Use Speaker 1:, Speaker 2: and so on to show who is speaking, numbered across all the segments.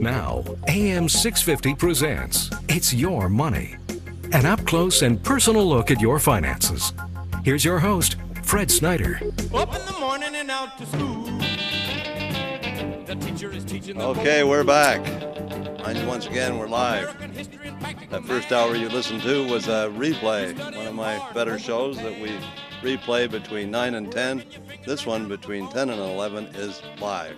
Speaker 1: Now, AM 650 presents It's Your Money, an up-close and personal look at your finances. Here's your host, Fred Snyder.
Speaker 2: Up in the morning and out to school. The teacher is teaching the
Speaker 3: Okay, we're back. Mind you, once again, we're live. That first hour you listened to was a replay, one of my better shows that we replay between 9 and 10. This one between 10 and 11 is live.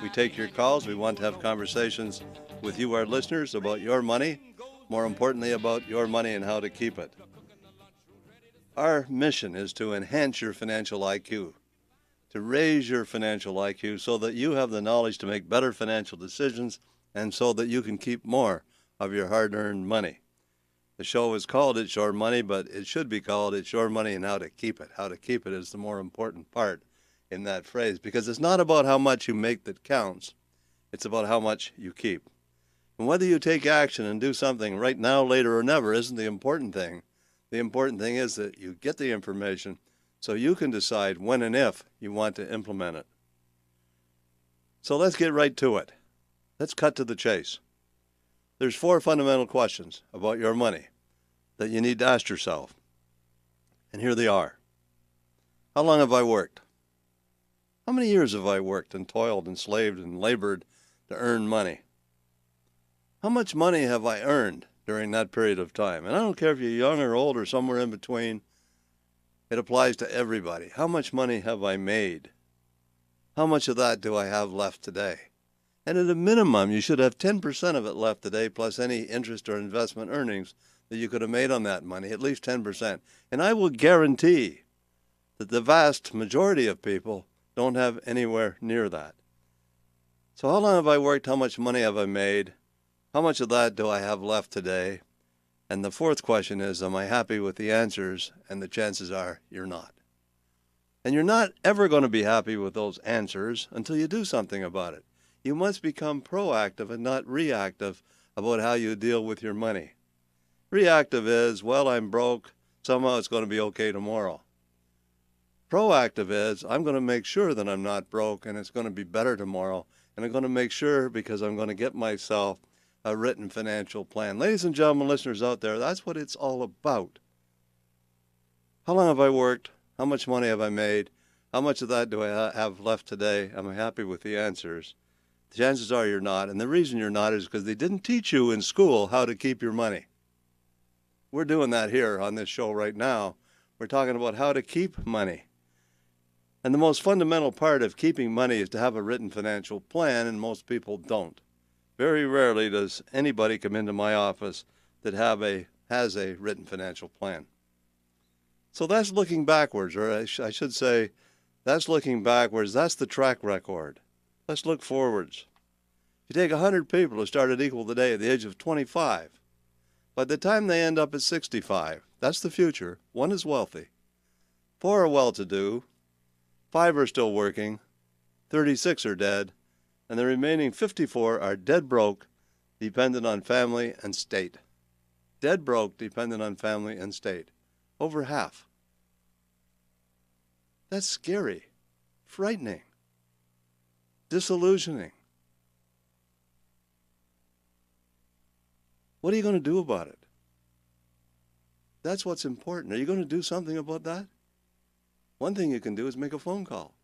Speaker 3: We take your calls. We want to have conversations with you, our listeners, about your money, more importantly, about your money and how to keep it. Our mission is to enhance your financial IQ, to raise your financial IQ so that you have the knowledge to make better financial decisions and so that you can keep more of your hard-earned money. The show is called It's Your Money, but it should be called It's Your Money and How to Keep It. How to keep it is the more important part in that phrase, because it's not about how much you make that counts. It's about how much you keep. And whether you take action and do something right now, later, or never isn't the important thing. The important thing is that you get the information so you can decide when and if you want to implement it. So let's get right to it. Let's cut to the chase. There's 4 fundamental questions about your money that you need to ask yourself. And here they are. How long have I worked? How many years have I worked and toiled and slaved and labored to earn money? How much money have I earned during that period of time? And I don't care if you're young or old or somewhere in between. It applies to everybody. How much money have I made? How much of that do I have left today? And at a minimum, you should have 10% of it left today, plus any interest or investment earnings that you could have made on that money, at least 10%. And I will guarantee that the vast majority of people don't have anywhere near that. So how long have I worked? How much money have I made? How much of that do I have left today? And the 4th question is, am I happy with the answers? And the chances are you're not. And you're not ever going to be happy with those answers until you do something about it. You must become proactive and not reactive about how you deal with your money. Reactive is, well, I'm broke. Somehow it's going to be okay tomorrow. Proactive is, I'm going to make sure that I'm not broke and it's going to be better tomorrow. And I'm going to make sure because I'm going to get myself a written financial plan. Ladies and gentlemen, listeners out there, that's what it's all about. How long have I worked? How much money have I made? How much of that do I have left today? Am I happy with the answers? The chances are you're not. And the reason you're not is because they didn't teach you in school how to keep your money. We're doing that here on this show right now. We're talking about how to keep money. And the most fundamental part of keeping money is to have a written financial plan, and most people don't. Very rarely does anybody come into my office that has a written financial plan. So that's looking backwards, or I should say, that's looking backwards. That's the track record. Let's look forwards. If you take 100 people who started equal today at the age of 25, by the time they end up at 65, that's the future. 1 is wealthy, 4 are well-to-do, 5 are still working, 36 are dead, and the remaining 54 are dead broke, dependent on family and state. Dead broke, dependent on family and state. Over half. That's scary, frightening, disillusioning. What are you going to do about it? That's what's important. Are you going to do something about that? One thing you can do is make a phone call.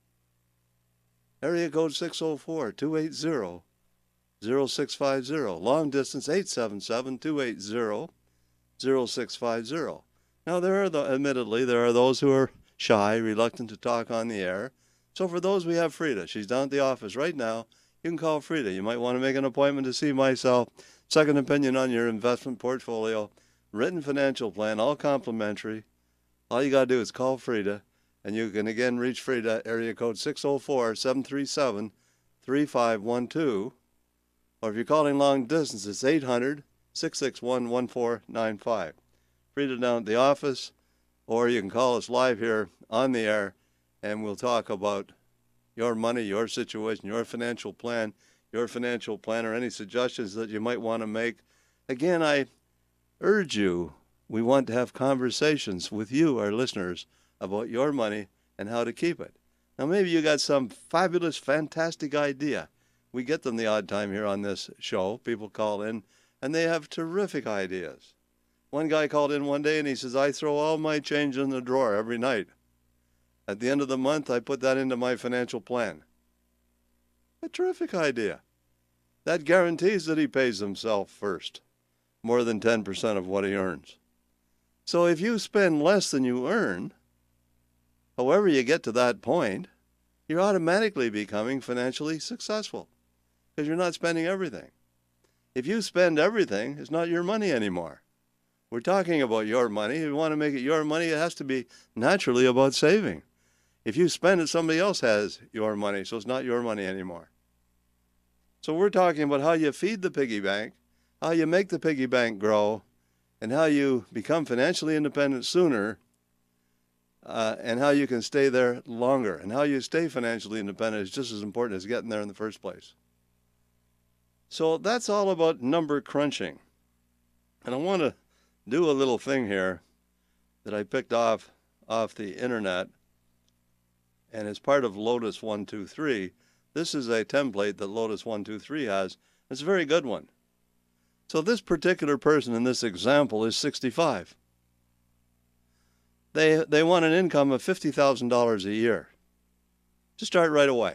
Speaker 3: Area code 604-280-0650. Long distance 877-280-0650. Now, admittedly, there are those who are shy, reluctant to talk on the air. So for those, we have Frida. She's down at the office right now. You can call Frida. You might want to make an appointment to see myself. Second opinion on your investment portfolio. Written financial plan, all complimentary. All you got to do is call Frida. And you can again reach Frida, area code 604-737-3512. Or if you're calling long distance, it's 800-661-1495. Frida down at the office, or you can call us live here on the air, and we'll talk about your money, your situation, your financial plan, your financial plan, or any suggestions that you might want to make. Again, I urge you, we want to have conversations with you, our listeners, about your money and how to keep it. Now, maybe you got some fabulous, fantastic idea. we get them the odd time here on this show. People call in, and they have terrific ideas. One guy called in one day, and he says, I throw all my change in the drawer every night. At the end of the month, I put that into my financial plan. A terrific idea. That guarantees that he pays himself first, more than 10% of what he earns. So if you spend less than you earn, however you get to that point, you're automatically becoming financially successful because you're not spending everything. If you spend everything, it's not your money anymore. We're talking about your money. If you want to make it your money, it has to be naturally about saving. If you spend it, somebody else has your money, so it's not your money anymore. So we're talking about how you feed the piggy bank, how you make the piggy bank grow, and how you become financially independent sooner, and how you can stay there longer. And how you stay financially independent is just as important as getting there in the first place. So that's all about number crunching. And I want to do a little thing here that I picked off the internet, and it's part of Lotus 123. This is a template that Lotus 123 has. It's a very good one. So this particular person in this example is 65. They want an income of $50,000 a year. Just start right away.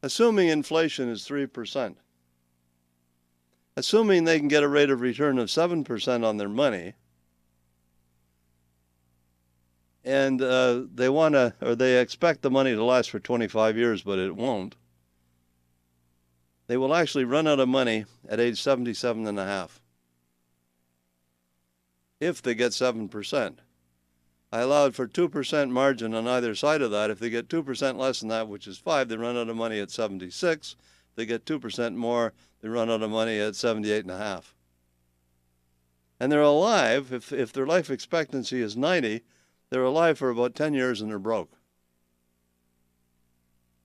Speaker 3: Assuming inflation is 3%. Assuming they can get a rate of return of 7% on their money, and they expect the money to last for 25 years, but it won't. They will actually run out of money at age 77 and a half if they get 7%. I allowed for 2% margin on either side of that. If they get 2% less than that, which is 5, they run out of money at 76. If they get 2% more, they run out of money at 78 and a half. And they're alive, if their life expectancy is 90, they're alive for about 10 years and they're broke.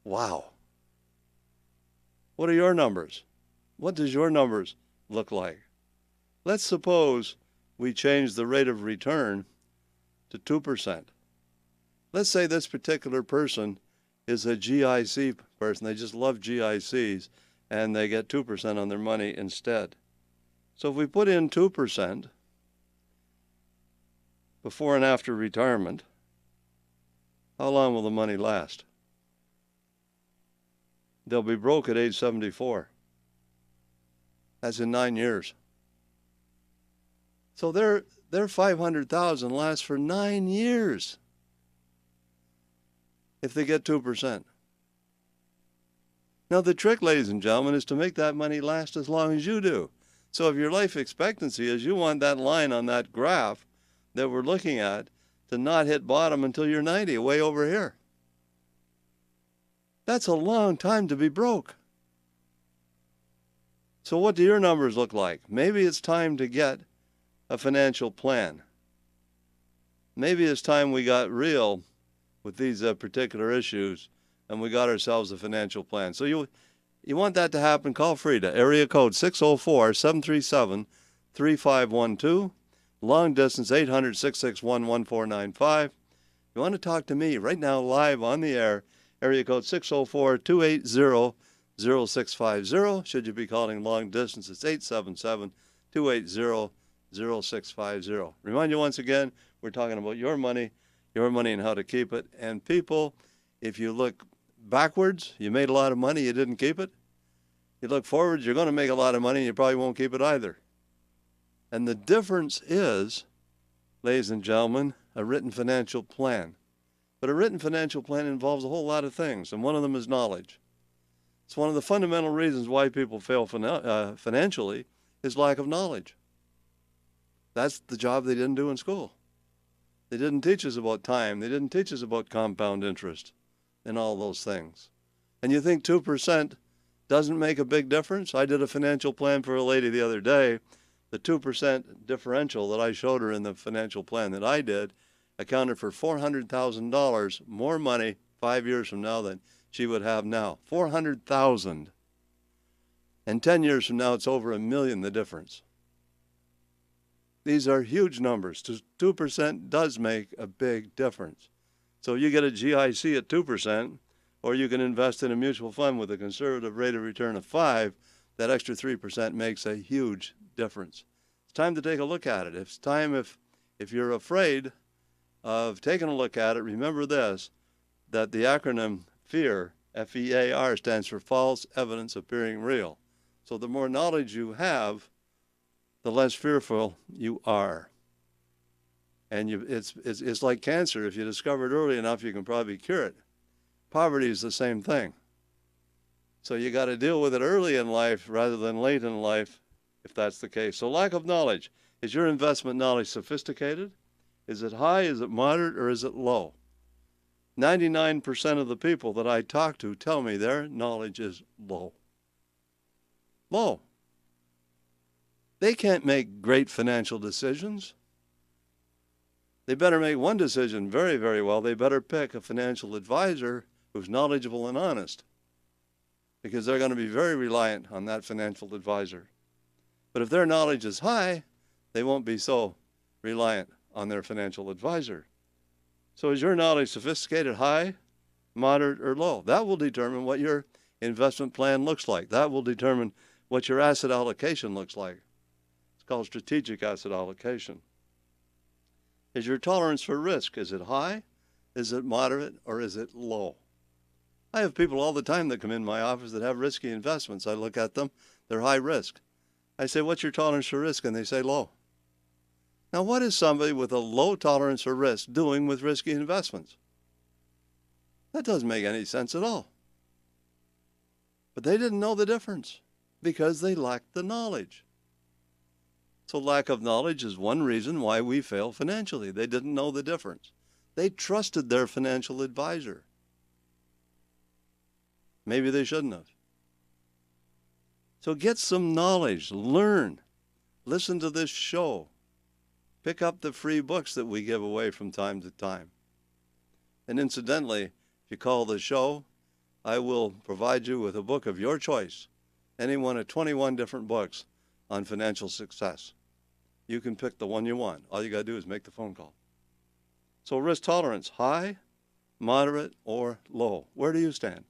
Speaker 3: Wow. What are your numbers? What does your numbers look like? Let's suppose we change the rate of return to 2%. Let's say this particular person is a GIC person. They just love GICs, and they get 2% on their money instead. So if we put in 2% before and after retirement, how long will the money last? They'll be broke at age 74. That's in 9 years. So their $500,000 lasts for 9 years if they get 2%. Now the trick, ladies and gentlemen, is to make that money last as long as you do. So if your life expectancy is, you want that line on that graph that we're looking at to not hit bottom until you're 90, way over here. That's a long time to be broke. So what do your numbers look like? Maybe it's time to get a financial plan. Maybe it's time we got real with these particular issues and we got ourselves a financial plan. So you want that to happen, call Frida, area code 604-737-3512, long distance 800-661-1495. You want to talk to me right now live on the air, area code 604-280-0650. Should you be calling long distance, it's 877-280-0650. Remind you once again, we're talking about your money and how to keep it. And people, if you look backwards, you made a lot of money, you didn't keep it. You look forward, you're going to make a lot of money, and you probably won't keep it either. And the difference is, ladies and gentlemen, a written financial plan. But a written financial plan involves a whole lot of things, and one of them is knowledge. It's one of the fundamental reasons why people fail financially is lack of knowledge. That's the job they didn't do in school. They didn't teach us about time. They didn't teach us about compound interest and all those things. And you think 2% doesn't make a big difference? I did a financial plan for a lady the other day. The 2% differential that I showed her in the financial plan that I did accounted for $400,000 more money 5 years from now than she would have now. $400,000. And 10 years from now, it's over $1 million, the difference. These are huge numbers. 2% does make a big difference. So you get a GIC at 2%, or you can invest in a mutual fund with a conservative rate of return of 5. That extra 3% makes a huge difference. It's time to take a look at it. It's time, if you're afraid of taking a look at it, remember this, that the acronym FEAR, F-E-A-R, stands for false evidence appearing real. So the more knowledge you have, the less fearful you are. And it's like cancer. If you discover it early enough, you can probably cure it. Poverty is the same thing. So you got to deal with it early in life rather than late in life, if that's the case. So lack of knowledge. Is your investment knowledge sophisticated? Is it high? Is it moderate? Or is it low? 99% of the people that I talk to tell me their knowledge is low. Low. They can't make great financial decisions. They better make one decision very, very well. They better pick a financial advisor who's knowledgeable and honest, because they're going to be very reliant on that financial advisor. But if their knowledge is high, they won't be so reliant on their financial advisor. So is your knowledge sophisticated, high, moderate, or low? That will determine what your investment plan looks like. That will determine what your asset allocation looks like. It's called strategic asset allocation. Is your tolerance for risk, is it high, is it moderate, or is it low? I have people all the time that come in my office that have risky investments. I look at them, they're high risk. I say, what's your tolerance for risk? And they say low. Now, what is somebody with a low tolerance for risk doing with risky investments? That doesn't make any sense at all. But they didn't know the difference because they lacked the knowledge. So lack of knowledge is one reason why we fail financially. They didn't know the difference. They trusted their financial advisor. Maybe they shouldn't have. So get some knowledge, learn, listen to this show, pick up the free books that we give away from time to time. And incidentally, if you call the show, I will provide you with a book of your choice, any one of 21 different books on financial success. You can pick the one you want. All you got to do is make the phone call. So risk tolerance, high, moderate, or low. Where do you stand?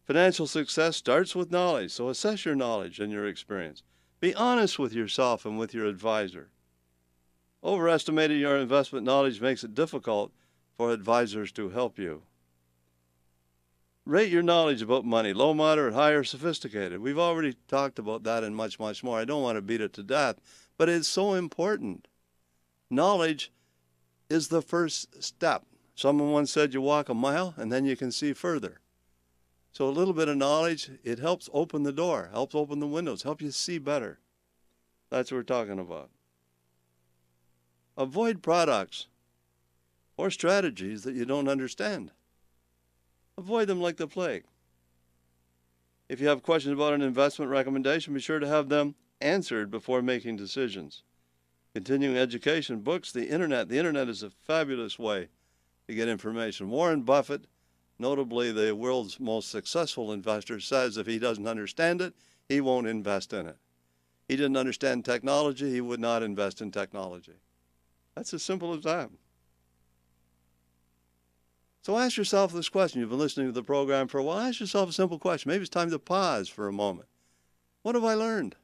Speaker 3: Financial success starts with knowledge, so assess your knowledge and your experience. Be honest with yourself and with your advisor. Overestimating your investment knowledge makes it difficult for advisors to help you. Rate your knowledge about money, low, moderate, high, or sophisticated. We've already talked about that and much, much more. I don't want to beat it to death, but it's so important. Knowledge is the first step. Someone once said you walk a mile and then you can see further. So a little bit of knowledge, it helps open the door, helps open the windows, helps you see better. That's what we're talking about. Avoid products or strategies that you don't understand. Avoid them like the plague. If you have questions about an investment recommendation, be sure to have them answered before making decisions. Continuing education, books, the internet. The internet is a fabulous way to get information. Warren Buffett, notably the world's most successful investor, says if he doesn't understand it, he won't invest in it. He didn't understand technology, he would not invest in technology. That's as simple as that. So ask yourself this question. You've been listening to the program for a while. Ask yourself a simple question. Maybe it's time to pause for a moment. What have I learned?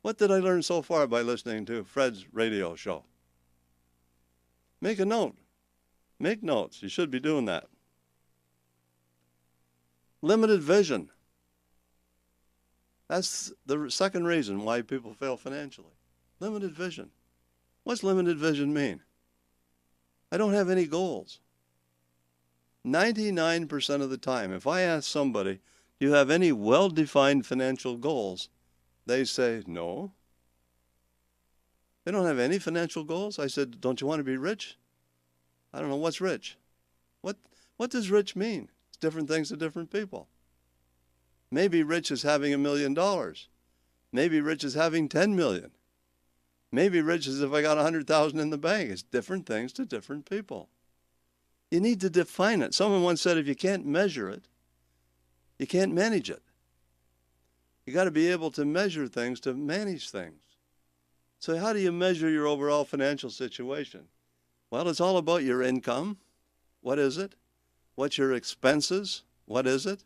Speaker 3: What did I learn so far by listening to Fred's radio show? Make a note. Make notes. You should be doing that. Limited vision. That's the second reason why people fail financially. Limited vision. What's limited vision mean? I don't have any goals. 99% of the time, if I ask somebody, do you have any well-defined financial goals? They say, no. They don't have any financial goals. I said, don't you want to be rich? I don't know, what's rich? What does rich mean? It's different things to different people. Maybe rich is having $1 million. Maybe rich is having 10 million. Maybe rich is if I got 100,000 in the bank. It's different things to different people. You need to define it. Someone once said if you can't measure it, you can't manage it. You got to be able to measure things to manage things. So how do you measure your overall financial situation? Well, it's all about your income. What is it? What's your expenses? What is it?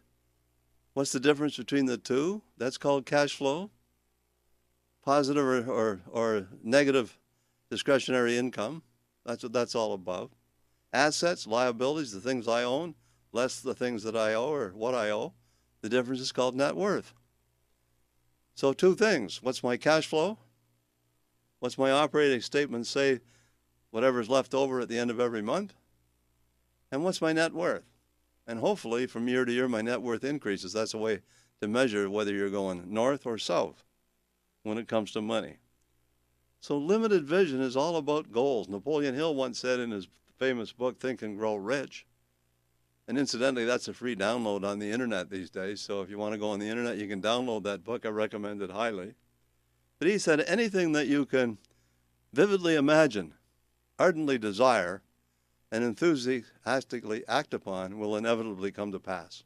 Speaker 3: What's the difference between the two? That's called cash flow. Positive or negative discretionary income. That's what that's all about. Assets, liabilities, the things I own, less the things that I owe or what I owe. The difference is called net worth. So two things. What's my cash flow? What's my operating statement say whatever's left over at the end of every month? And what's my net worth? And hopefully from year to year my net worth increases. That's a way to measure whether you're going north or south when it comes to money. So limited vision is all about goals. Napoleon Hill once said in his famous book, Think and Grow Rich, and incidentally, that's a free download on the internet these days. So if you want to go on the internet, you can download that book. I recommend it highly. But he said anything that you can vividly imagine, ardently desire, and enthusiastically act upon will inevitably come to pass.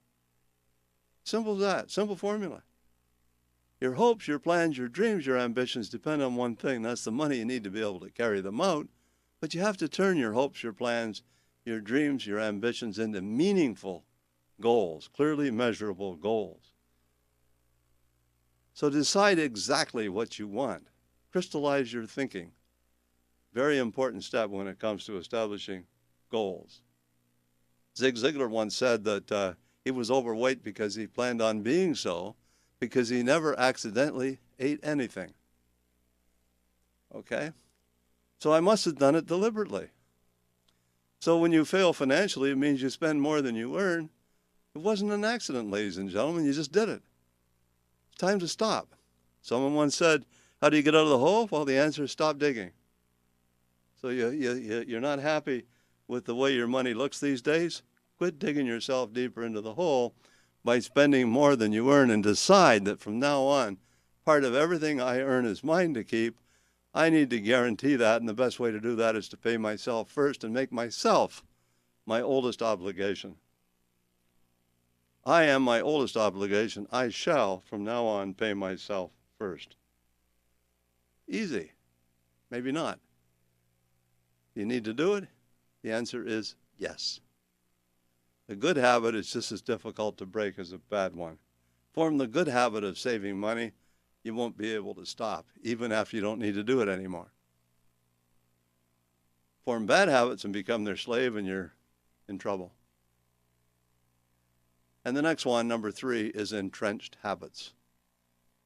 Speaker 3: Simple as that. Simple formula. Your hopes, your plans, your dreams, your ambitions depend on one thing. That's the money you need to be able to carry them out. But you have to turn your hopes, your plans, your dreams, your ambitions into meaningful goals, clearly measurable goals. So decide exactly what you want. Crystallize your thinking. Very important step when it comes to establishing goals. Zig Ziglar once said that he was overweight because he planned on being so, because he never accidentally ate anything. Okay? So I must have done it deliberately. So when you fail financially, it means you spend more than you earn. It wasn't an accident, ladies and gentlemen. You just did it. It's time to stop. Someone once said, how do you get out of the hole? Well, the answer is stop digging. So you're not happy with the way your money looks these days? Quit digging yourself deeper into the hole by spending more than you earn, and decide that from now on, part of everything I earn is mine to keep. I need to guarantee that, and the best way to do that is to pay myself first and make myself my oldest obligation. I am my oldest obligation. I shall, from now on, pay myself first. Easy. Maybe not. You need to do it? The answer is yes. A good habit is just as difficult to break as a bad one. Form the good habit of saving money, you won't be able to stop, even after you don't need to do it anymore. Form bad habits and become their slave, and you're in trouble. And the next one, number 3, is entrenched habits.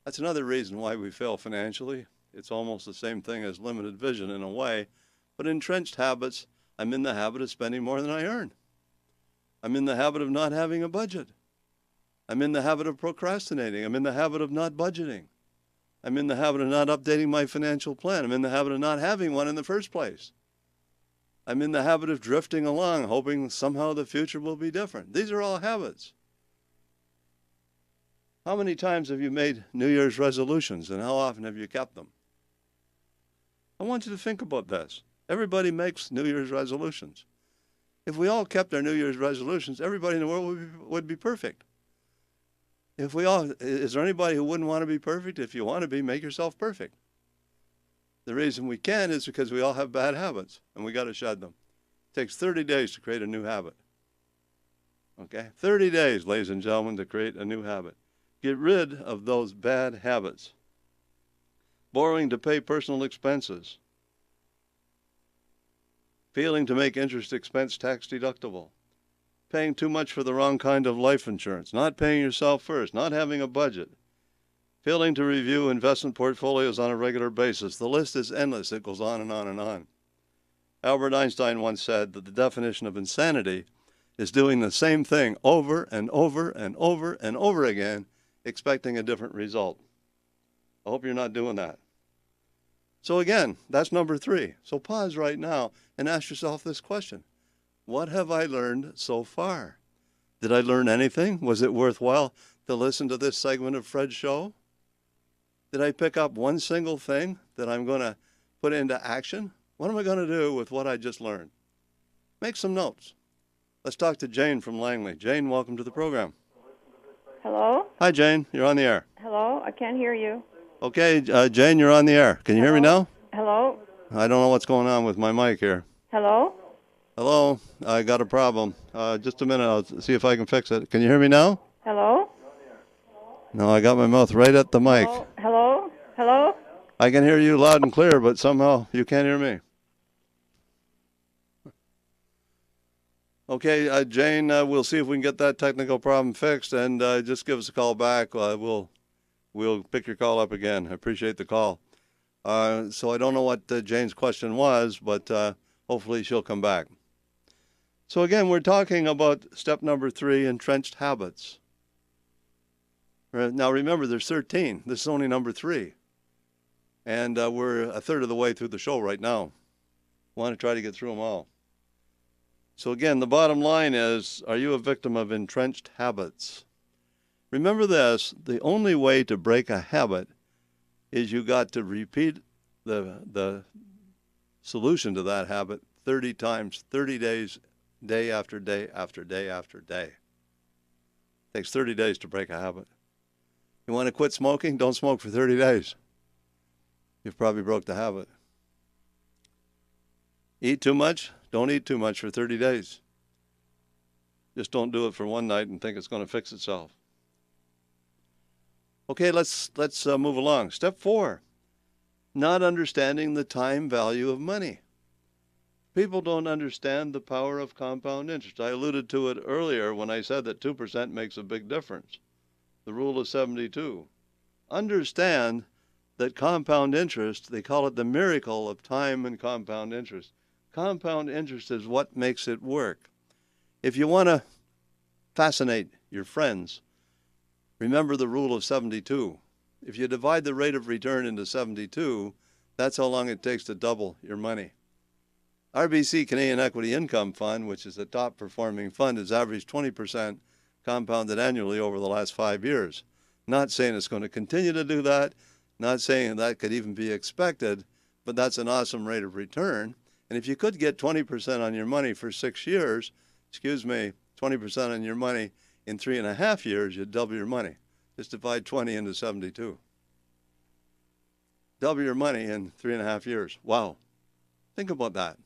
Speaker 3: That's another reason why we fail financially. It's almost the same thing as limited vision in a way, but entrenched habits, I'm in the habit of spending more than I earn. I'm in the habit of not having a budget. I'm in the habit of procrastinating. I'm in the habit of not budgeting. I'm in the habit of not updating my financial plan. I'm in the habit of not having one in the first place. I'm in the habit of drifting along, hoping somehow the future will be different. These are all habits. How many times have you made New Year's resolutions, and how often have you kept them? I want you to think about this. Everybody makes New Year's resolutions. If we all kept our New Year's resolutions, everybody in the world would be perfect. Is there anybody who wouldn't want to be perfect? If you want to be, make yourself perfect. The reason we can't is because we all have bad habits, and we got to shed them. It takes 30 days to create a new habit. Okay? 30 days, ladies and gentlemen, to create a new habit. Get rid of those bad habits. Borrowing to pay personal expenses. Failing to make interest expense tax deductible. Paying too much for the wrong kind of life insurance. Not paying yourself first. Not having a budget. Failing to review investment portfolios on a regular basis. The list is endless. It goes on and on and on. Albert Einstein once said that the definition of insanity is doing the same thing over and over and over and over again, expecting a different result. I hope you're not doing that. So again, that's number 3. So pause right now and ask yourself this question. What have I learned so far? Did I learn anything? Was it worthwhile to listen to this segment of Fred's show? Did I pick up one single thing that I'm going to put into action? What am I going to do with what I just learned? Make some notes. Let's talk to Jane from Langley. Jane, welcome to the program.
Speaker 4: Hello?
Speaker 3: Hi, Jane. You're on the air.
Speaker 4: Hello? I can't hear you.
Speaker 3: Okay, Jane, you're on the air. Can you hear me now?
Speaker 4: Hello?
Speaker 3: I don't know what's going on with my mic here.
Speaker 4: Hello?
Speaker 3: Hello, I got a problem. Just a minute, I'll see if I can fix it. Can you hear me now?
Speaker 4: Hello?
Speaker 3: No, I got my mouth right at the mic.
Speaker 4: Hello? Hello? Hello?
Speaker 3: I can hear you loud and clear, but somehow you can't hear me. Okay, Jane, we'll see if we can get that technical problem fixed, and just give us a call back. We'll pick your call up again. I appreciate the call. So I don't know what Jane's question was, but hopefully she'll come back. So again, we're talking about step number 3, entrenched habits. Now remember, there's 13. This is only number 3. And we're a third of the way through the show right now. Want to try to get through them all. So again, the bottom line is, are you a victim of entrenched habits? Remember this, the only way to break a habit is you got to repeat the solution to that habit 30 times, 30 days, day after day after day after day. It takes 30 days to break a habit. You want to quit smoking? Don't smoke for 30 days. You've probably broke the habit. Eat too much? Don't eat too much for 30 days. Just don't do it for one night and think it's going to fix itself. Okay, let's move along. Step 4, not understanding the time value of money. People don't understand the power of compound interest. I alluded to it earlier when I said that 2% makes a big difference. The rule of 72. Understand that compound interest, they call it the miracle of time and compound interest. Compound interest is what makes it work. If you want to fascinate your friends, remember the rule of 72. If you divide the rate of return into 72, that's how long it takes to double your money. RBC Canadian Equity Income Fund, which is the top performing fund, has averaged 20% compounded annually over the last 5 years. Not saying it's going to continue to do that, not saying that could even be expected, but that's an awesome rate of return. And if you could get 20% on your money for 6 years, 20% on your money in 3.5 years, you'd double your money. Just divide 20 into 72. Double your money in 3.5 years. Wow. Think about that.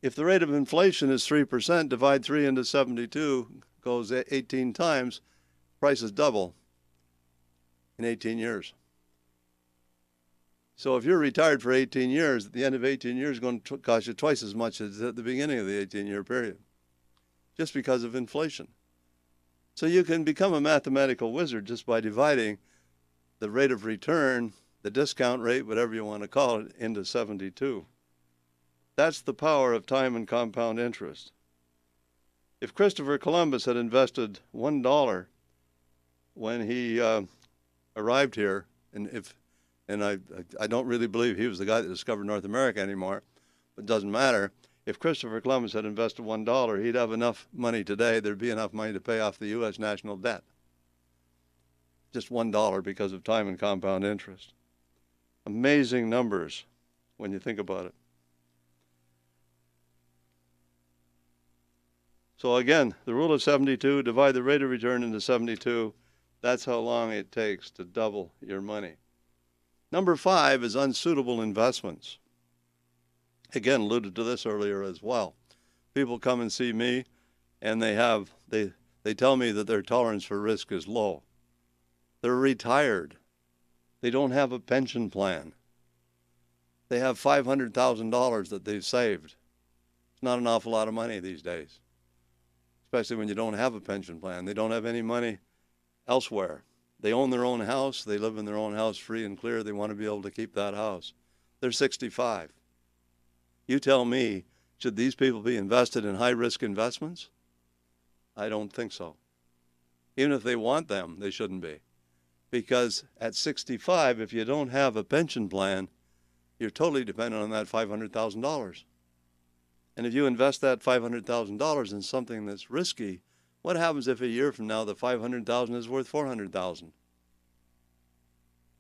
Speaker 3: If the rate of inflation is 3%, divide 3 into 72, goes 18 times, prices double in 18 years. So if you're retired for 18 years, at the end of 18 years, it's going to cost you twice as much as at the beginning of the 18-year period, just because of inflation. So you can become a mathematical wizard just by dividing the rate of return, the discount rate, whatever you want to call it, into 72. That's the power of time and compound interest. If Christopher Columbus had invested $1 when he arrived here, and I don't really believe he was the guy that discovered North America anymore, but it doesn't matter. If Christopher Columbus had invested $1, he'd have enough money today, there'd be enough money to pay off the U.S. national debt. Just $1 because of time and compound interest. Amazing numbers when you think about it. So again, the rule of 72, divide the rate of return into 72. That's how long it takes to double your money. Number 5 is unsuitable investments. Again, alluded to this earlier as well. People come and see me, and they tell me that their tolerance for risk is low. They're retired. They don't have a pension plan. They have $500,000 that they've saved. It's not an awful lot of money these days, especially when you don't have a pension plan. They don't have any money elsewhere. They own their own house. They live in their own house free and clear. They want to be able to keep that house. They're 65. You tell me, should these people be invested in high-risk investments? I don't think so. Even if they want them, they shouldn't be. Because at 65, if you don't have a pension plan, you're totally dependent on that $500,000. And if you invest that $500,000 in something that's risky, what happens if a year from now the $500,000 is worth $400,000?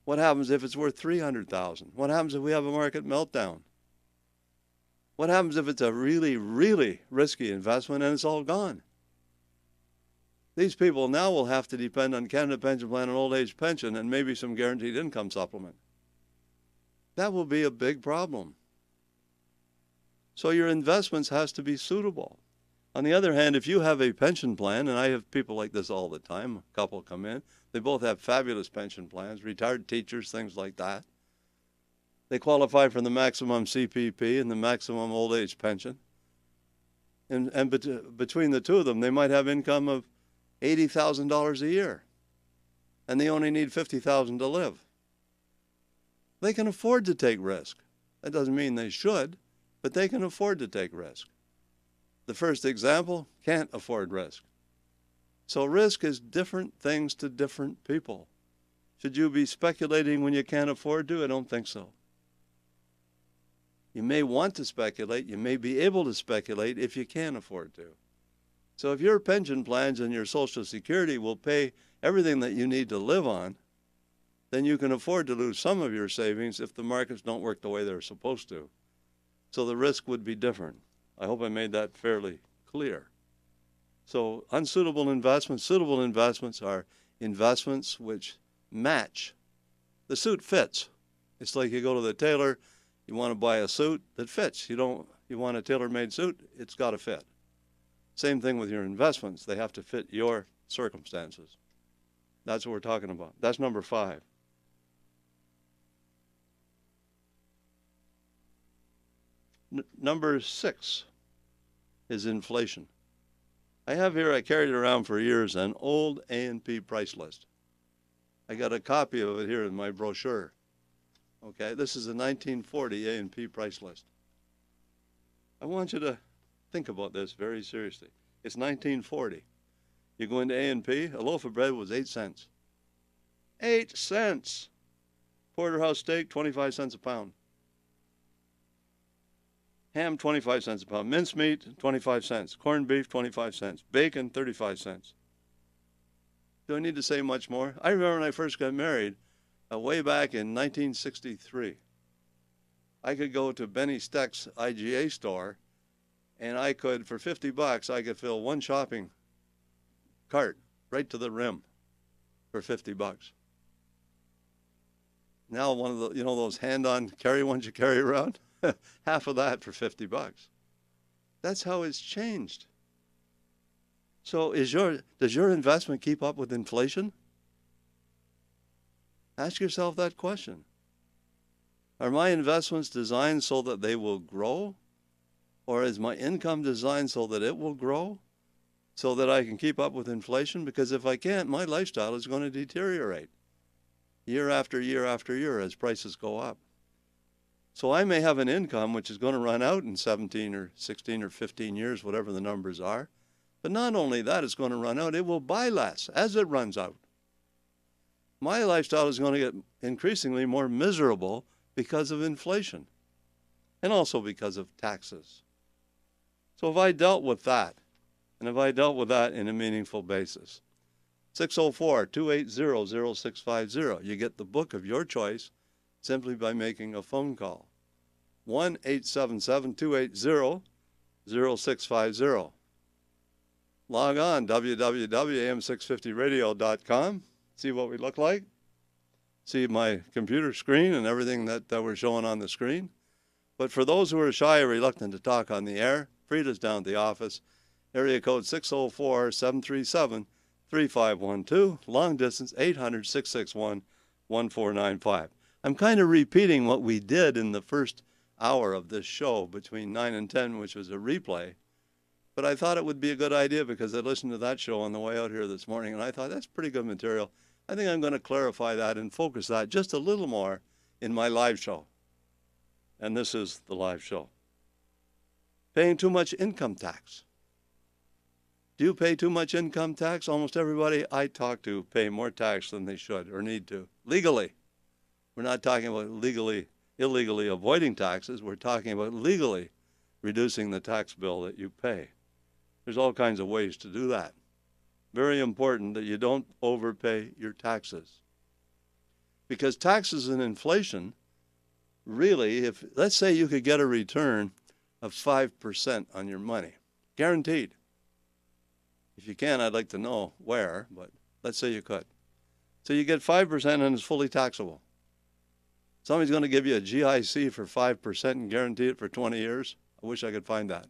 Speaker 3: What happens if it's worth $300,000? What happens if we have a market meltdown? What happens if it's a really, really risky investment and it's all gone? These people now will have to depend on Canada Pension Plan and old age pension and maybe some guaranteed income supplement. That will be a big problem. So your investments has to be suitable. On the other hand, if you have a pension plan, and I have people like this all the time, a couple come in, they both have fabulous pension plans, retired teachers, things like that. They qualify for the maximum CPP and the maximum old age pension. And between the two of them, they might have income of $80,000 a year, and they only need $50,000 to live. They can afford to take risk. That doesn't mean they should, but they can afford to take risk. The first example can't afford risk. So risk is different things to different people. Should you be speculating when you can't afford to? I don't think so. You may want to speculate. You may be able to speculate if you can afford to. So if your pension plans and your Social Security will pay everything that you need to live on, then you can afford to lose some of your savings if the markets don't work the way they're supposed to. So the risk would be different. I hope I made that fairly clear. So unsuitable investments, suitable investments are investments which match. The suit fits. It's like you go to the tailor, you want to buy a suit that fits. You want a tailor-made suit, it's got to fit. Same thing with your investments. They have to fit your circumstances. That's what we're talking about. That's number 5. Number 6 is inflation. I have here, I carried it around for years, an old A&P price list. I got a copy of it here in my brochure. Okay, this is a 1940 A&P price list. I want you to think about this very seriously. It's 1940. You go into A&P, a loaf of bread was 8 cents. 8 cents! Porterhouse steak, 25 cents a pound. Ham, 25 cents a pound. Mincemeat, 25 cents. Corned beef, 25 cents. Bacon, 35 cents. Do I need to say much more? I remember when I first got married, way back in 1963, I could go to Benny Steck's IGA store, and I could, for $50, I could fill one shopping cart right to the rim for $50. Now one of the, you know, those hand-on carry ones you carry around, half of that for $50. That's how it's changed. So does your investment keep up with inflation? Ask yourself that question. Are my investments designed so that they will grow? Or is my income designed so that it will grow? So that I can keep up with inflation? Because if I can't, my lifestyle is going to deteriorate year after year after year as prices go up. So I may have an income which is going to run out in 17 or 16 or 15 years, whatever the numbers are. But not only that, it's going to run out, it will buy less as it runs out. My lifestyle is going to get increasingly more miserable because of inflation and also because of taxes. So if I dealt with that, and if I dealt with that in a meaningful basis, 604-280-0650, you get the book of your choice simply by making a phone call. 1-877-280-0650. Log on, www.am650radio.com. See what we look like. See my computer screen and everything that we're showing on the screen. But for those who are shy or reluctant to talk on the air, Frida's down at the office. Area code 604-737-3512. Long distance 800-661-1495. I'm kind of repeating what we did in the first hour of this show between 9 and 10, which was a replay. But I thought it would be a good idea because I listened to that show on the way out here this morning, and I thought that's pretty good material. I think I'm going to clarify that and focus that just a little more in my live show. And this is the live show. Paying too much income tax. Do you pay too much income tax? Almost everybody I talk to pay more tax than they should or need to, legally. We're not talking about illegally avoiding taxes. We're talking about legally reducing the tax bill that you pay. There's all kinds of ways to do that. Very important that you don't overpay your taxes. Because taxes and inflation, really, let's say you could get a return of 5% on your money, guaranteed. If you can, I'd like to know where, but let's say you could. So you get 5% and it's fully taxable. Somebody's going to give you a GIC for 5% and guarantee it for 20 years. I wish I could find that.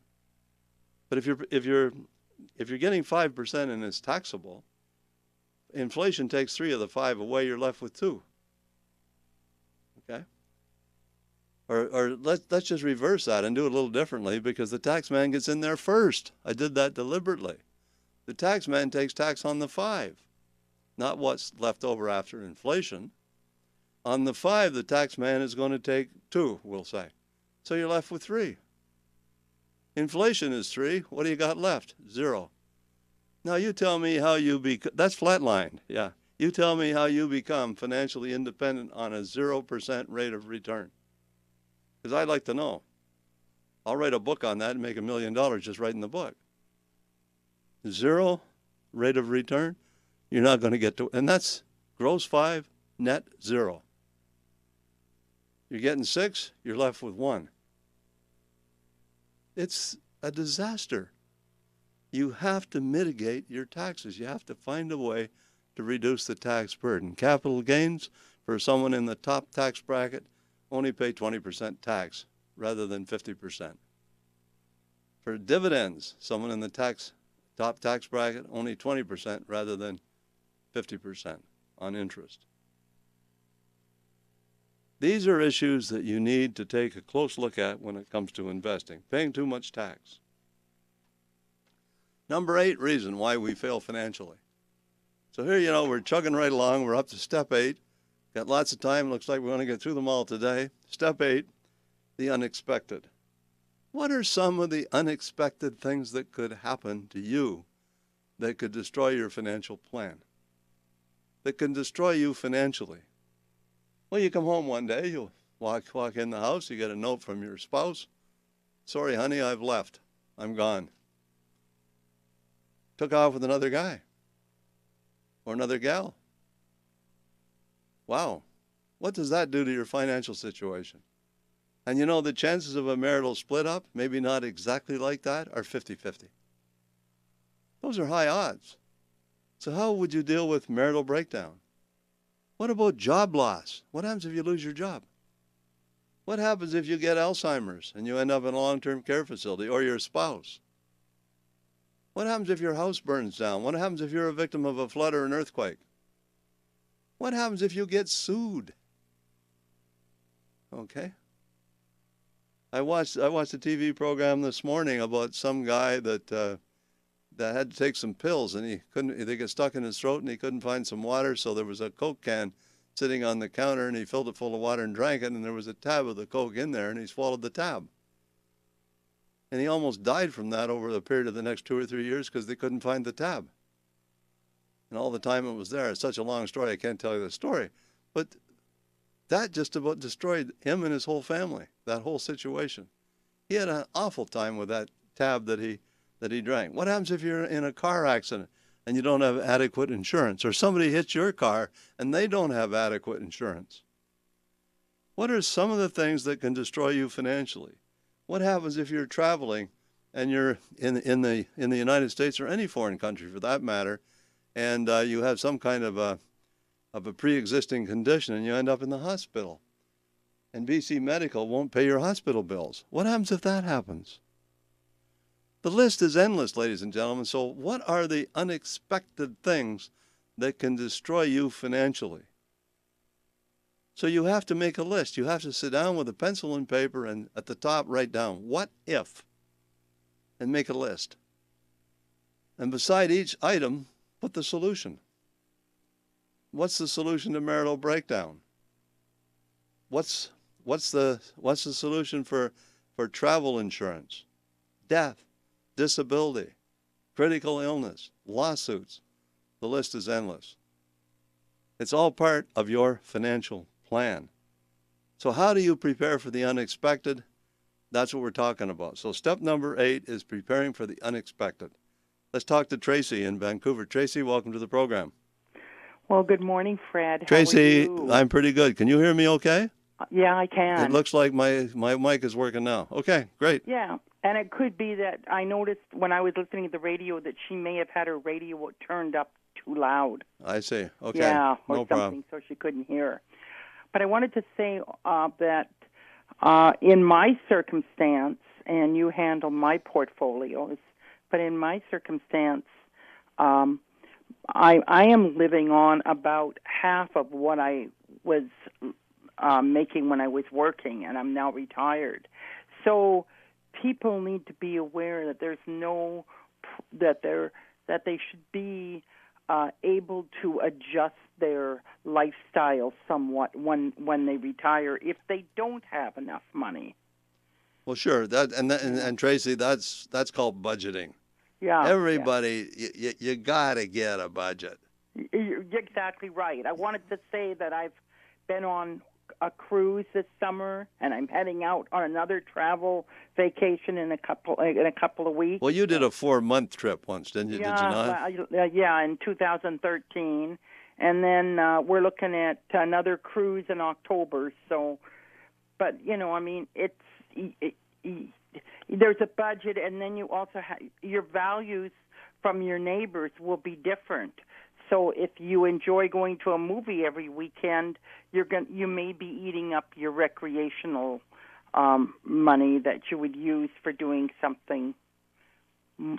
Speaker 3: But if you're getting 5% and it's taxable, inflation takes 3 of the 5 away. You're left with 2. Okay. Or let's just reverse that and do it a little differently, because the tax man gets in there first. I did that deliberately. The tax man takes tax on the 5, not what's left over after inflation. On the 5, the tax man is going to take 2, we'll say. So you're left with 3. Inflation is 3. What do you got left? 0. Now you tell me how you that's flatlined. Yeah. You tell me how you become financially independent on a 0% rate of return. Because I'd like to know. I'll write a book on that and make $1 million just writing the book. 0 rate of return, you're not going to get to, and that's gross 5, net 0. You're getting 6, you're left with 1. It's a disaster. You have to mitigate your taxes. You have to find a way to reduce the tax burden. Capital gains for someone in the top tax bracket only pay 20% tax rather than 50%. For dividends, someone in the top tax bracket only 20% rather than 50% on interest. These are issues that you need to take a close look at when it comes to investing, paying too much tax. Number 8 reason why we fail financially. So here, we're chugging right along. We're up to step 8. Got lots of time. Looks like we're going to get through them all today. Step 8, the unexpected. What are some of the unexpected things that could happen to you that could destroy your financial plan, that can destroy you financially? Well, you come home one day, you walk in the house, you get a note from your spouse. Sorry, honey, I've left. I'm gone. Took off with another guy or another gal. Wow. What does that do to your financial situation? And the chances of a marital split up, maybe not exactly like that, are 50-50. Those are high odds. So how would you deal with marital breakdown? What about job loss? What happens if you lose your job? What happens if you get Alzheimer's and you end up in a long-term care facility, or your spouse? What happens if your house burns down? What happens if you're a victim of a flood or an earthquake? What happens if you get sued? Okay. I watched a TV program this morning about some guy that had to take some pills, and they got stuck in his throat, and he couldn't find some water, so there was a Coke can sitting on the counter, and he filled it full of water and drank it, and there was a tab of the Coke in there, and he swallowed the tab. And he almost died from that over the period of the next 2 or 3 years because they couldn't find the tab. And all the time it was there. It's such a long story, I can't tell you the story. But that just about destroyed him and his whole family, that whole situation. He had an awful time with that tab that he drank. What happens if you're in a car accident and you don't have adequate insurance, or somebody hits your car and they don't have adequate insurance? What are some of the things that can destroy you financially? What happens if you're traveling and you're in the United States, or any foreign country for that matter, and you have some kind of a pre-existing condition and you end up in the hospital, and BC Medical won't pay your hospital bills? What happens if that happens? The list is endless, ladies and gentlemen. So what are the unexpected things that can destroy you financially? So you have to make a list. You have to sit down with a pencil and paper and at the top write down, what if, and make a list. And beside each item, put the solution. What's the solution to marital breakdown? What's the solution for travel insurance, death, disability, critical illness, lawsuits? The list is endless. It's all part of your financial plan. So how do you prepare for the unexpected? That's what we're talking about. So step number 8 is preparing for the unexpected. Let's talk to Tracy in Vancouver. Tracy, welcome to the program.
Speaker 4: Well, good morning, Fred.
Speaker 3: Tracy,
Speaker 4: how are you?
Speaker 3: I'm pretty good. Can you hear me okay?
Speaker 4: Yeah, I can.
Speaker 3: It looks like my mic is working now. Okay, great.
Speaker 4: Yeah, and it could be that I noticed when I was listening to the radio that she may have had her radio turned up too loud.
Speaker 3: I see. Okay,
Speaker 4: yeah, or
Speaker 3: no
Speaker 4: something,
Speaker 3: problem.
Speaker 4: so she couldn't hear. But I wanted to say that in my circumstance, and you handle my portfolios. But in my circumstance, I am living on about half of what I was making when I was working, and I'm now retired. So people need to be aware that there's no that they should be able to adjust their lifestyle somewhat when they retire if they don't have enough money.
Speaker 3: Well, sure. And Tracy, that's called budgeting.
Speaker 4: Yeah.
Speaker 3: Everybody, you got to get a budget.
Speaker 4: You're exactly right. I wanted to say that I've been on a cruise this summer, and I'm heading out on another travel vacation in a couple of weeks.
Speaker 3: Well, you did a 4-month trip once, didn't you?
Speaker 4: Yeah,
Speaker 3: Did you not?
Speaker 4: Yeah, in 2013, and then we're looking at another cruise in October. So, but I mean, there's a budget, and then you also have your values from your neighbors will be different. So if you enjoy going to a movie every weekend, you may be eating up your recreational money that you would use for doing something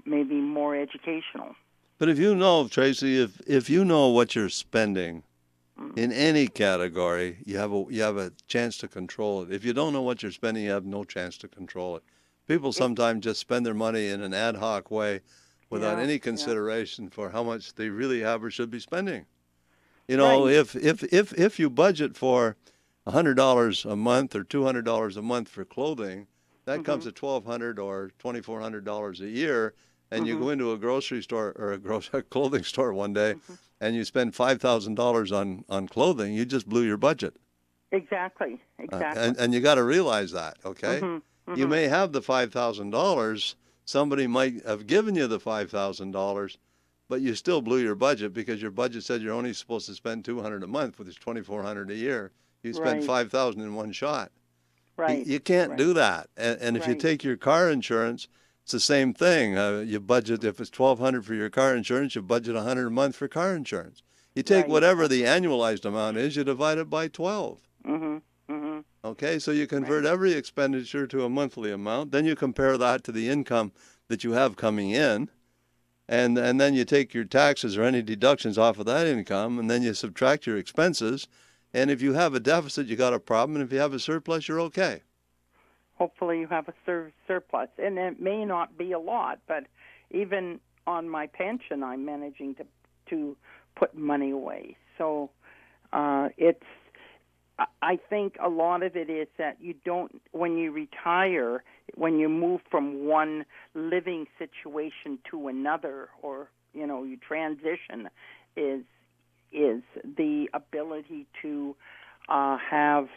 Speaker 4: maybe more educational.
Speaker 3: But if you know, Tracy, if you know what you're spending in any category, you have a chance to control it. If you don't know what you're spending, you have no chance to control it. People sometimes just spend their money in an ad hoc way without any consideration for how much they really have or should be spending. If you budget for $100 a month or $200 a month for clothing, that comes to $1,200 or $2,400 a year, and you go into a grocery store or a clothing store one day, and you spend $5,000 on clothing, you just blew your budget.
Speaker 4: Exactly.
Speaker 3: And you got to realize that, okay? You may have the $5,000. Somebody might have given you the $5,000, but you still blew your budget because your budget said you're only supposed to spend $200 a month, which is $2,400 a year. You spend $5,000 in one shot.
Speaker 4: Right.
Speaker 3: You can't do that. And if you take your car insurance, it's the same thing. You budget, if it's $1,200 for your car insurance, you budget $100 a month for car insurance. You take whatever the annualized amount is, you divide it by 12. Okay, so you convert every expenditure to a monthly amount. Then you compare that to the income that you have coming in. And then you take your taxes or any deductions off of that income, and then you subtract your expenses. And if you have a deficit, you got a problem. And if you have a surplus, you're okay.
Speaker 4: Hopefully you have a surplus. And it may not be a lot, but even on my pension, I'm managing to put money away. So I think a lot of it is that you don't, when you retire, when you move from one living situation to another, or you transition, is the ability to have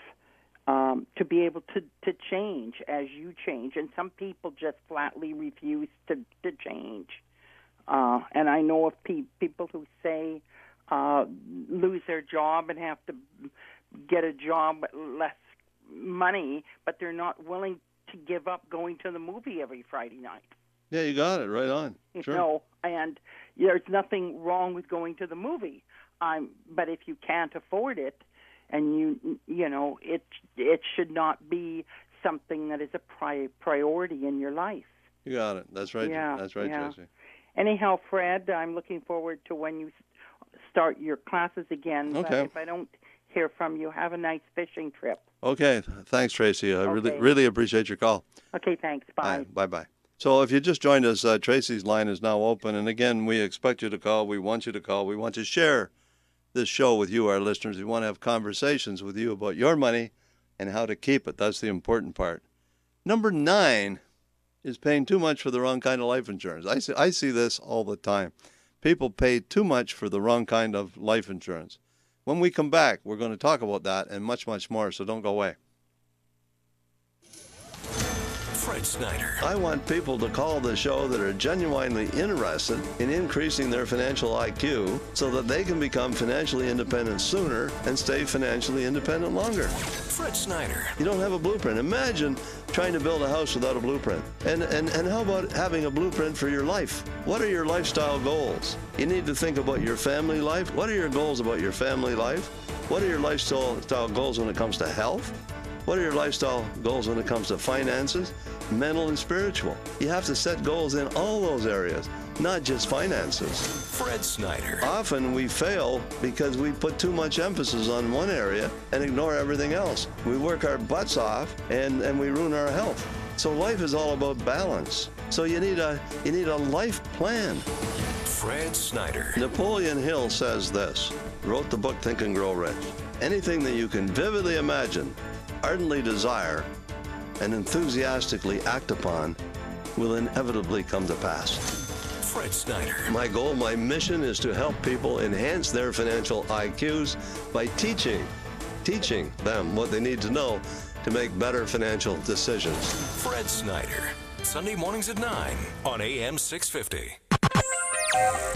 Speaker 4: to be able to change as you change. And some people just flatly refuse to change. And I know of people who say lose their job and have to get a job at less money, but they're not willing to give up going to the movie every Friday night.
Speaker 3: Yeah, you got it right on. Sure.
Speaker 4: And there's nothing wrong with going to the movie. But if you can't afford it, and it should not be something that is a priority in your life.
Speaker 3: You got it. That's right.
Speaker 4: Yeah,
Speaker 3: that's right, Tracy.
Speaker 4: Anyhow, Fred, I'm looking forward to when you start your classes again.
Speaker 3: Okay.
Speaker 4: But if I don't hear from you, have a nice fishing trip.
Speaker 3: Okay. Thanks, Tracy. I really appreciate your call.
Speaker 4: Okay, thanks. Bye.
Speaker 3: Bye-bye. So if you just joined us, Tracy's line is now open. And again, we expect you to call. We want you to call. We want to share this show with you, our listeners. We want to have conversations with you about your money and how to keep it. That's the important part. Number 9 is paying too much for the wrong kind of life insurance. I see this all the time. People pay too much for the wrong kind of life insurance. When we come back, we're going to talk about that and much, much more, so don't go away.
Speaker 1: Fred Snyder.
Speaker 3: I want people to call the show that are genuinely interested in increasing their financial IQ so that they can become financially independent sooner and stay financially independent longer.
Speaker 1: Fred Snyder.
Speaker 3: You don't have a blueprint. Imagine trying to build a house without a blueprint. And how about having a blueprint for your life? What are your lifestyle goals? You need to think about your family life. What are your goals about your family life? What are your lifestyle goals when it comes to health? What are your lifestyle goals when it comes to finances, mental and spiritual? You have to set goals in all those areas, not just finances.
Speaker 1: Fred Snyder.
Speaker 3: Often we fail because we put too much emphasis on one area and ignore everything else. We work our butts off and we ruin our health. So life is all about balance. So you need a life plan.
Speaker 1: Fred Snyder.
Speaker 3: Napoleon Hill says this, wrote the book Think and Grow Rich. Anything that you can vividly imagine, ardently desire, and enthusiastically act upon will inevitably come to pass.
Speaker 1: Fred Snyder.
Speaker 3: My goal, my mission is to help people enhance their financial IQs by teaching them what they need to know to make better financial decisions.
Speaker 1: Fred Snyder. Sunday mornings at 9 on AM 650.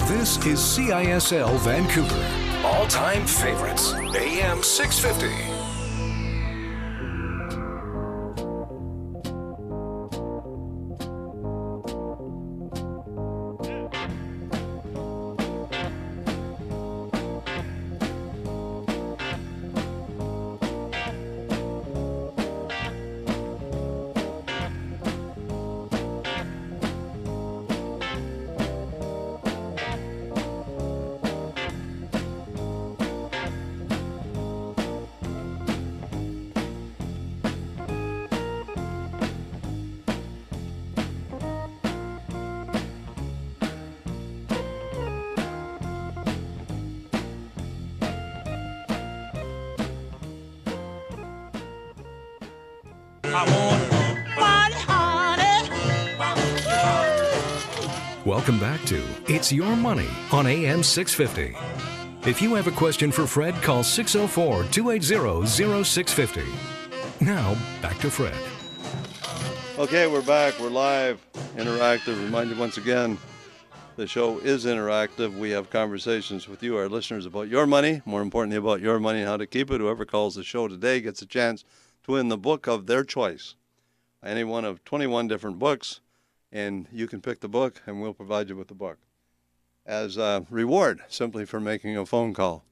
Speaker 1: This is CISL Vancouver. All-time favorites. AM 650. Welcome back to It's Your Money on AM 650. If you have a question for Fred, call 604-280-0650. Now, back to Fred.
Speaker 3: Okay, we're back. We're live, interactive. Remind you once again, the show is interactive. We have conversations with you, our listeners, about your money. More importantly, about your money and how to keep it. Whoever calls the show today gets a chance to win the book of their choice. Any one of 21 different books. And you can pick the book, and we'll provide you with the book as a reward simply for making a phone call,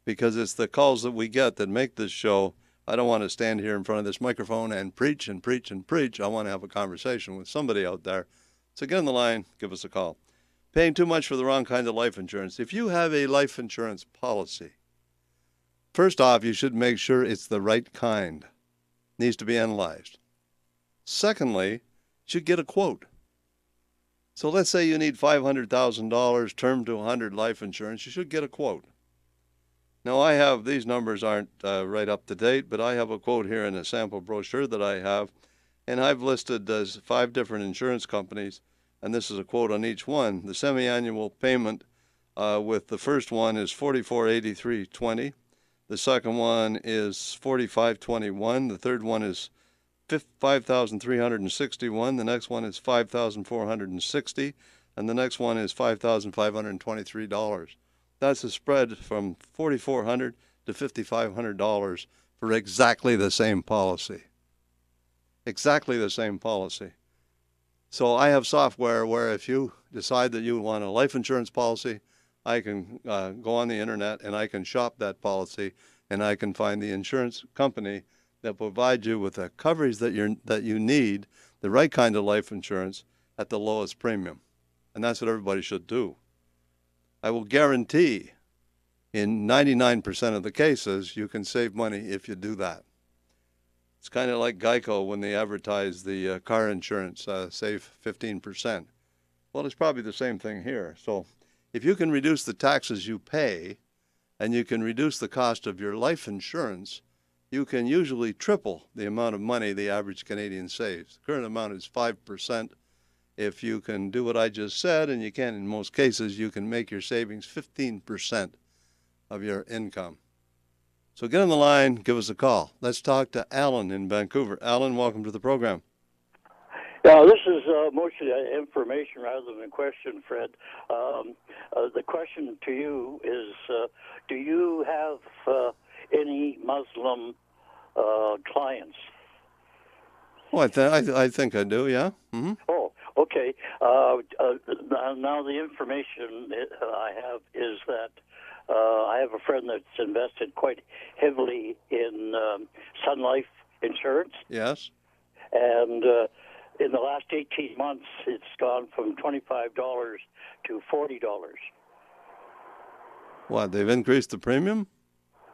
Speaker 3: because it's the calls that we get that make this show. I don't want to stand here in front of this microphone and preach and preach and preach. I want to have a conversation with somebody out there. So get on the line, give us a call. Paying too much for the wrong kind of life insurance. If you have a life insurance policy, first off, you should make sure it's the right kind. Needs to be analyzed. Secondly, you should get a quote. So let's say you need $500,000 term to 100 life insurance. You should get a quote. Now, I have, these numbers aren't right up to date, but I have a quote here in a sample brochure that I have, and I've listed 5 different insurance companies, and this is a quote on each one. The semi-annual payment with the first one is $44.83.20. The second one is $45.21. The third one is $5,361. The next one is $5,460, and the next one is $5,523. That's a spread from $4,400 to $5,500 for exactly the same policy. Exactly the same policy. So I have software where if you decide that you want a life insurance policy, I can go on the internet and I can shop that policy, and I can find the insurance company that provide you with the coverage that you need, the right kind of life insurance at the lowest premium. And that's what everybody should do. I will guarantee in 99% of the cases you can save money if you do that. It's kind of like Geico when they advertise the car insurance, save 15%. Well, it's probably the same thing here. So if you can reduce the taxes you pay and you can reduce the cost of your life insurance, you can usually triple the amount of money the average Canadian saves. The current amount is 5%. If you can do what I just said, and you can in most cases, you can make your savings 15% of your income. So get on the line, give us a call. Let's talk to Alan in Vancouver. Alan, welcome to the program.
Speaker 5: Yeah, this is mostly information rather than a question, Fred. The question to you is, do you have any Muslim clients?
Speaker 3: Oh, I think I do, yeah. Mm-hmm.
Speaker 5: Oh, okay. Now the information I have is that I have a friend that's invested quite heavily in Sun Life insurance.
Speaker 3: Yes.
Speaker 5: And in the last 18 months, it's gone from $25 to $40.
Speaker 3: What, they've increased the premium?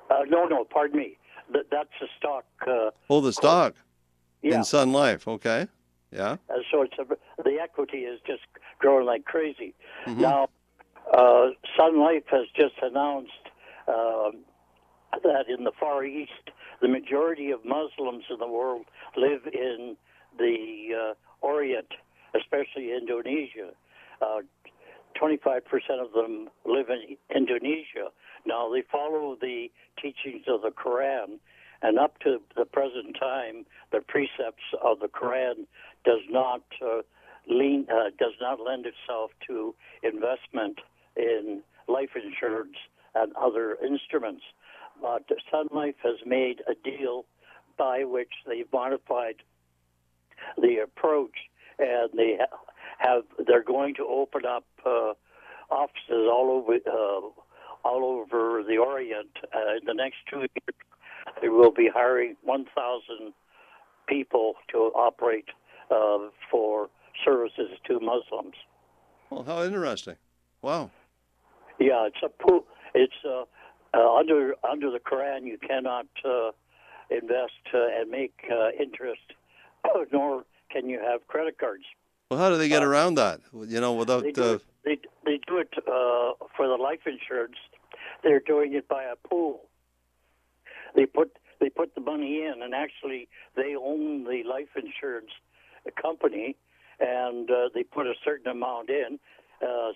Speaker 5: No, pardon me. That's the stock.
Speaker 3: The stock in
Speaker 5: Yeah.
Speaker 3: Sun Life. Okay. Yeah.
Speaker 5: So the equity is just growing like crazy.
Speaker 3: Mm-hmm.
Speaker 5: Now, Sun Life has just announced that in the Far East, the majority of Muslims in the world live in the Orient, especially Indonesia. 25% of them live in Indonesia. Now, they follow the teachings of the Quran, and up to the present time, the precepts of the Quran does not lend itself to investment in life insurance and other instruments. But Sun Life has made a deal by which they've modified the approach, and they're going to open up offices all over the Orient. In the next 2 years, they will be hiring 1,000 people to operate for services to Muslims.
Speaker 3: Well, how interesting. Wow.
Speaker 5: Yeah, it's under the Quran, you cannot invest and make interest, nor can you have credit cards.
Speaker 3: Well, how do they get around that? Without...
Speaker 5: They do it for the life insurance. They're doing it by a pool. They put the money in, and actually they own the life insurance company, and they put a certain amount in.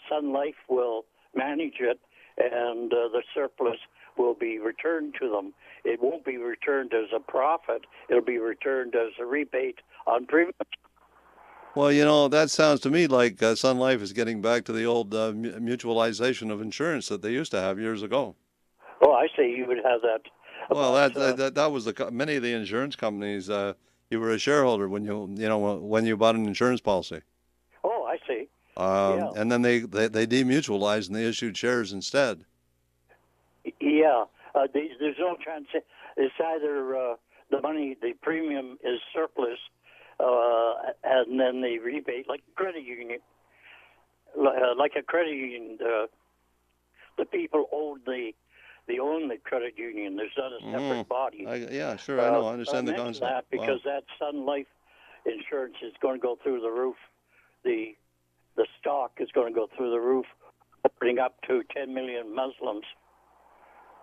Speaker 5: Sun Life will manage it, and the surplus will be returned to them. It won't be returned as a profit. It'll be returned as a rebate on premiums.
Speaker 3: Well, that sounds to me like Sun Life is getting back to the old mutualization of insurance that they used to have years ago.
Speaker 5: Oh, I say you would have that.
Speaker 3: Well, that was many of the insurance companies. You were a shareholder when you bought an insurance policy.
Speaker 5: Oh, I see.
Speaker 3: Yeah. And then they demutualized and they issued shares instead.
Speaker 5: Yeah, there's no chance. It's either the premium is surplus, and then the rebate, like credit union, like a credit union. The people own the credit union. There's not a separate body.
Speaker 3: Yeah, sure, I know. I understand the concept.
Speaker 5: That because that Sun Life insurance is going to go through the roof. The stock is going to go through the roof, opening up to 10 million Muslims.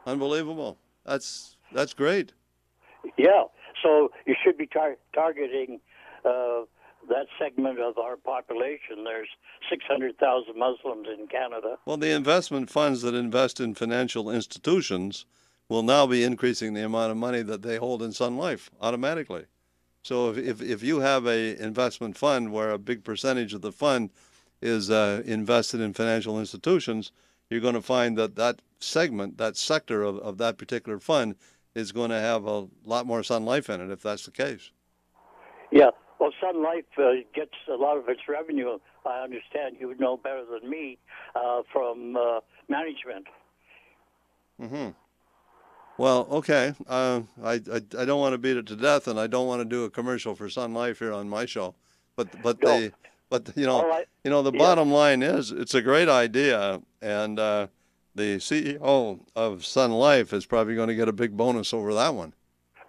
Speaker 3: Unbelievable. That's great.
Speaker 5: Yeah, so you should be targeting that segment of our population. There's 600,000 Muslims in Canada.
Speaker 3: Well, the investment funds that invest in financial institutions will now be increasing the amount of money that they hold in Sun Life automatically. So if you have a investment fund where a big percentage of the fund is invested in financial institutions, you're going to find that segment, that sector of that particular fund is going to have a lot more Sun Life in it, if that's the case.
Speaker 5: Yeah, well, Sun Life gets a lot of its revenue, I understand, you would know better than me, from management. Mm-hmm.
Speaker 3: Well, okay. I don't want to beat it to death, and I don't want to do a commercial for Sun Life here on my show. But the bottom line is it's a great idea, and the CEO of Sun Life is probably going to get a big bonus over that one.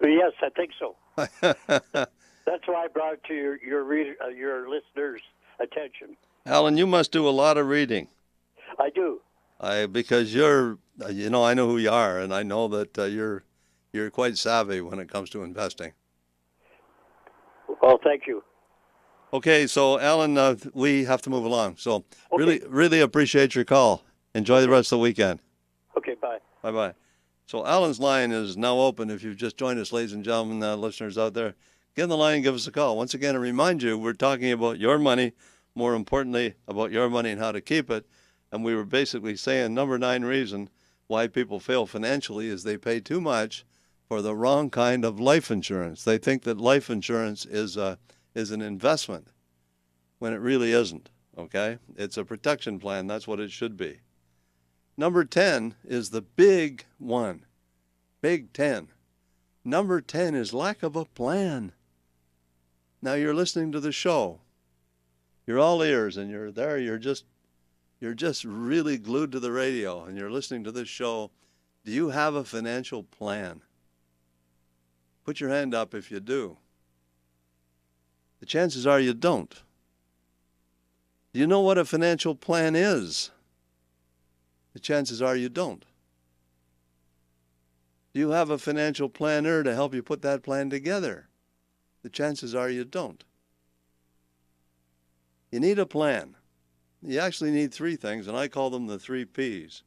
Speaker 5: Yes, I think so. That's why I brought it to your listeners' attention.
Speaker 3: Alan, you must do a lot of reading.
Speaker 5: I do.
Speaker 3: Because you're, I know who you are, and I know that you're quite savvy when it comes to investing.
Speaker 5: Well, thank you.
Speaker 3: Okay, so Alan, we have to move along. So really appreciate your call. Enjoy the rest of the weekend.
Speaker 5: Okay, bye.
Speaker 3: Bye-bye. So Alan's line is now open. If you've just joined us, ladies and gentlemen, listeners out there, get in the line and give us a call. Once again, I remind you, we're talking about your money, more importantly, about your money and how to keep it. And we were basically saying number 9 reason why people fail financially is they pay too much for the wrong kind of life insurance. They think that life insurance is an investment when it really isn't, okay? It's a protection plan. That's what it should be. Number 10 is the big one, big 10. Number 10 is lack of a plan. Now you're listening to the show. You're all ears and you're there. You're just really glued to the radio and you're listening to this show. Do you have a financial plan? Put your hand up if you do. The chances are you don't. Do you know what a financial plan is? The chances are you don't. Do you have a financial planner to help you put that plan together? The chances are you don't. You need a plan. You actually need three things, and I call them the 3 Ps.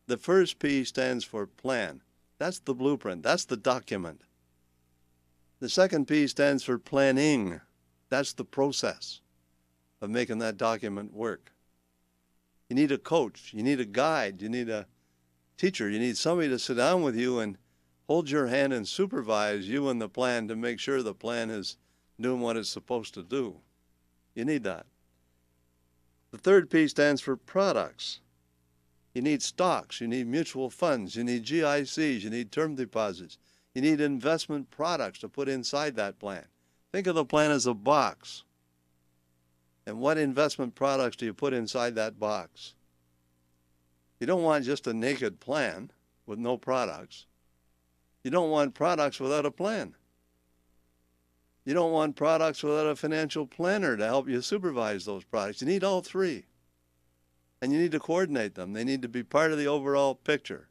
Speaker 3: The first P stands for plan. That's the blueprint. That's the document. The second P stands for planning. That's the process of making that document work. You need a coach. You need a guide. You need a teacher. You need somebody to sit down with you and hold your hand and supervise you and the plan to make sure the plan is doing what it's supposed to do. You need that. The third P stands for products. You need stocks. You need mutual funds. You need GICs. You need term deposits. You need investment products to put inside that plan. Think of the plan as a box. And what investment products do you put inside that box? You don't want just a naked plan with no products. You don't want products without a plan. You don't want products without a financial planner to help you supervise those products. You need all three. And you need to coordinate them. They need to be part of the overall picture.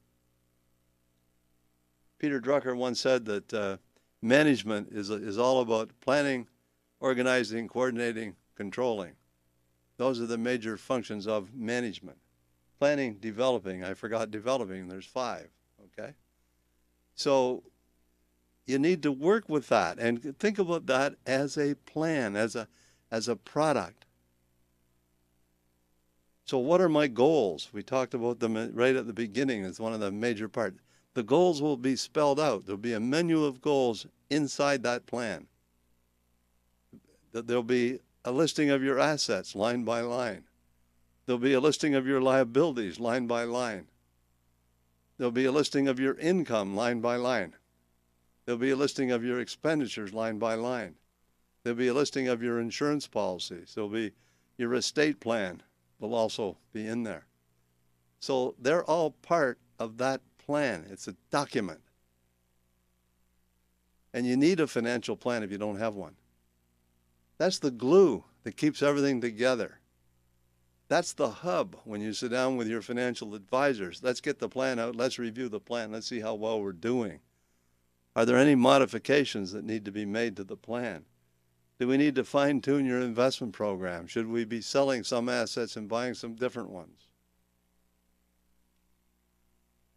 Speaker 3: Peter Drucker once said that management is all about planning, organizing, coordinating, controlling. Those are the major functions of management. Planning, developing. I forgot developing. There's 5. Okay? So you need to work with that and think about that as a plan, as a product. So what are my goals? We talked about them right at the beginning as one of the major parts. The goals will be spelled out. There'll be a menu of goals inside that plan. There'll be a listing of your assets line by line. There'll be a listing of your liabilities line by line. There'll be a listing of your income line by line. There'll be a listing of your expenditures line by line. There'll be a listing of your insurance policies. There'll be your estate plan will also be in there. So they're all part of that plan. It's a document. And you need a financial plan if you don't have one. That's the glue that keeps everything together. That's the hub when you sit down with your financial advisors. Let's get the plan out. Let's review the plan. Let's see how well we're doing. Are there any modifications that need to be made to the plan? Do we need to fine-tune your investment program? Should we be selling some assets and buying some different ones?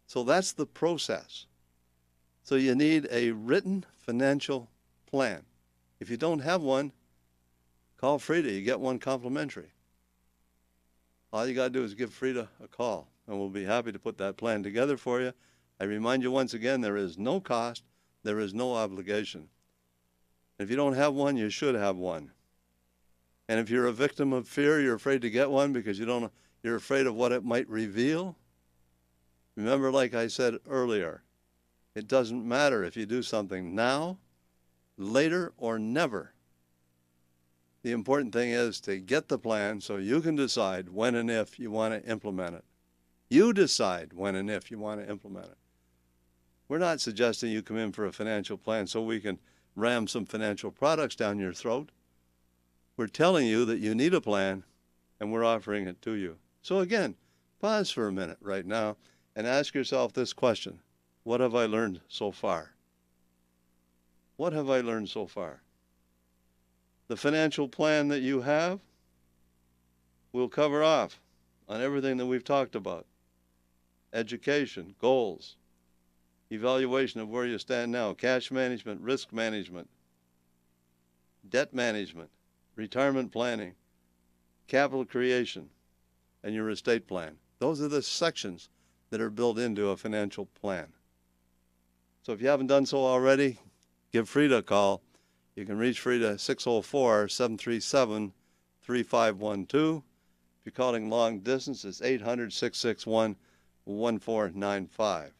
Speaker 3: So that's the process. So you need a written financial plan. If you don't have one, call Frida. You get one complimentary. All you got to do is give Frida a call, and we'll be happy to put that plan together for you. I remind you once again, there is no cost, there is no obligation. If you don't have one, you should have one. And if you're a victim of fear, you're afraid to get one because you're afraid of what it might reveal. Remember, like I said earlier, it doesn't matter if you do something now, later, or never. The important thing is to get the plan so you can decide when and if you want to implement it. You decide when and if you want to implement it. We're not suggesting you come in for a financial plan so we can ram some financial products down your throat. We're telling you that you need a plan, and we're offering it to you. So again, pause for a minute right now and ask yourself this question. What have I learned so far? What have I learned so far? The financial plan that you have will cover off on everything that we've talked about. Education, goals, evaluation of where you stand now, cash management, risk management, debt management, retirement planning, capital creation, and your estate plan. Those are the sections that are built into a financial plan. So if you haven't done so already, give Frida a call. You can reach Frida at 604-737-3512. If you're calling long distance, it's 800-661-1495.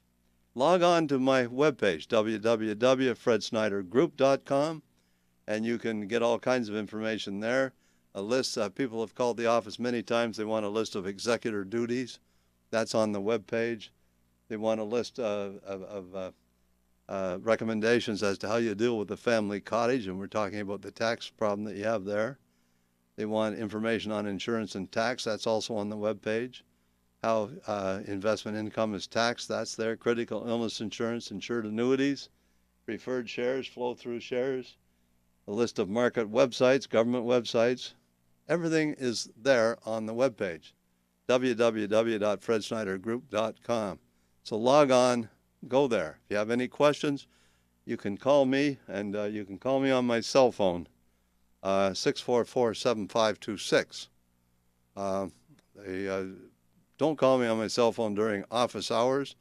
Speaker 3: log on to my webpage, www.fredsnydergroup.com, and you can get all kinds of information there. A list, people have called the office many times. They want a list of executor duties. That's on the webpage. They want a list of recommendations as to how you deal with the family cottage, and we're talking about the tax problem that you have there. They want information on insurance and tax. That's also on the webpage. How investment income is taxed, that's there. Critical illness insurance, insured annuities, preferred shares, flow-through shares, a list of market websites, government websites. Everything is there on the webpage, www.fredsnydergroup.com. So log on, go there. If you have any questions, you can call me, and you can call me on my cell phone, 644-7526. Don't call me on my cell phone during office hours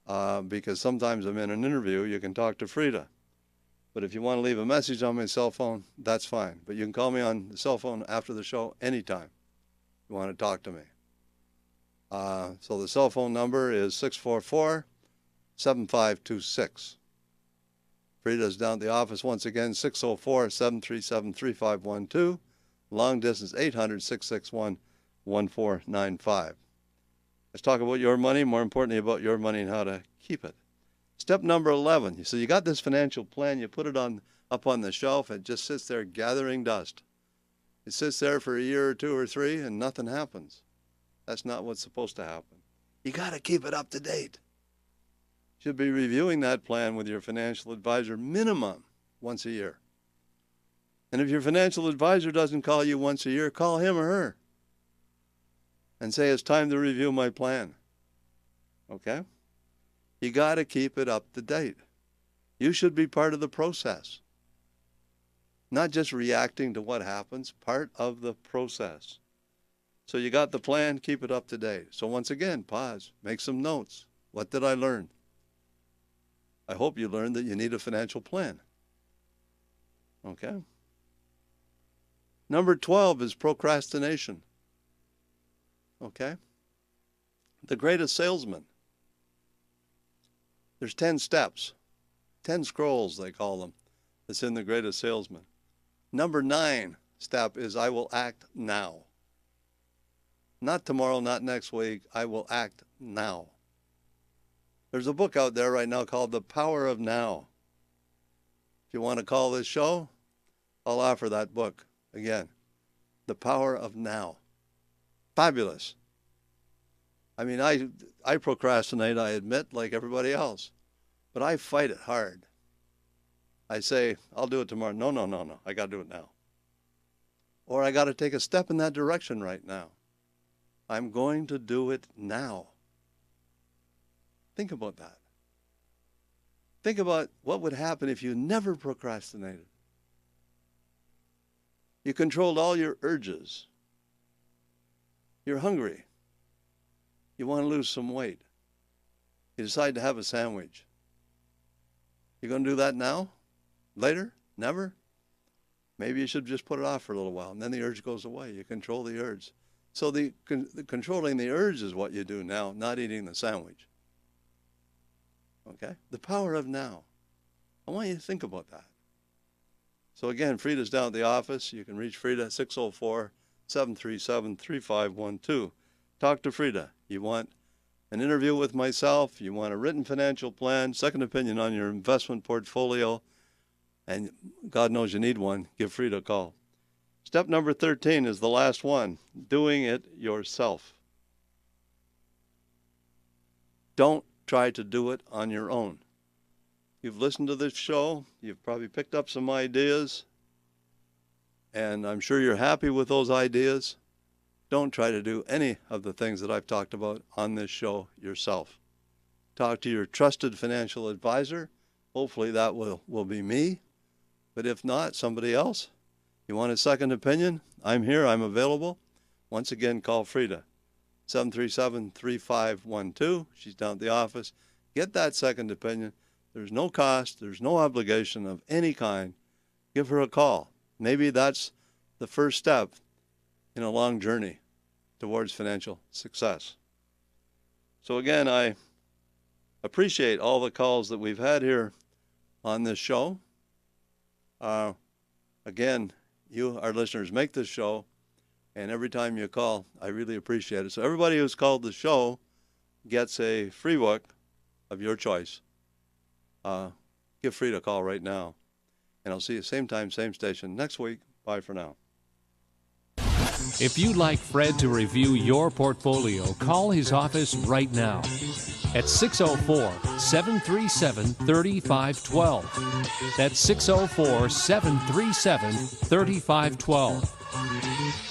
Speaker 3: because sometimes I'm in an interview. You can talk to Frida. But if you want to leave a message on my cell phone, that's fine. But you can call me on the cell phone after the show anytime you want to talk to me. So the cell phone number is 644-7526. Frida's down at the office once again, 604-737-3512. Long distance, 800-661-1495. Let's talk about your money, more importantly about your money and how to keep it. Step number 11. So you got this financial plan, you put it up on the shelf, it just sits there gathering dust. It sits there for a year or two or three and nothing happens. That's not what's supposed to happen. You got to keep it up to date. You should be reviewing that plan with your financial advisor minimum once a year. And if your financial advisor doesn't call you once a year, call him or her and say, it's time to review my plan. Okay? You got to keep it up to date. You should be part of the process. Not just reacting to what happens, part of the process. So you got the plan, keep it up to date. So once again, pause, make some notes. What did I learn? I hope you learned that you need a financial plan. Okay? Number 12 is procrastination. Okay? The greatest salesman. There's 10 steps, 10 scrolls they call them. That's in The Greatest Salesman. Number 9 step is I will act now. Not tomorrow, not next week. I will act now. There's a book out there right now called The Power of Now. If you want to call this show, I'll offer that book again. The Power of Now. Fabulous. I mean, I procrastinate, I admit, like everybody else. But I fight it hard. I say, I'll do it tomorrow. No. I got to do it now. Or I got to take a step in that direction right now. I'm going to do it now. Think about that. Think about what would happen if you never procrastinated. You controlled all your urges. You're hungry. You want to lose some weight. You decide to have a sandwich. You going to do that now? Later? Never? Maybe you should just put it off for a little while, and then the urge goes away. You control the urge. So the controlling the urge is what you do now, not eating the sandwich. Okay? The power of now. I want you to think about that. So again, Frida's down at the office. You can reach Frida at 604-737-3512. Talk to Frida. You want an interview with myself, you want a written financial plan, second opinion on your investment portfolio, and God knows you need one, give Frida a call. Step number 13 is the last one, doing it yourself. Don't try to do it on your own. You've listened to this show, you've probably picked up some ideas, and I'm sure you're happy with those ideas. Don't try to do any of the things that I've talked about on this show yourself. Talk to your trusted financial advisor. Hopefully that will be me. But if not, somebody else. You want a second opinion? I'm here. I'm available. Once again, call Frida. 737-3512. She's down at the office. Get that second opinion. There's no cost. There's no obligation of any kind. Give her a call. Maybe that's the first step in a long journey towards financial success. So again, I appreciate all the calls that we've had here on this show. Again, you, our listeners, make this show, and every time you call, I really appreciate it. So everybody who's called the show gets a free book of your choice. Feel free to call right now. And I'll see you same time, same station next week. Bye for now.
Speaker 6: If you'd like Fred to review your portfolio, call his office right now at 604-737-3512. That's 604-737-3512.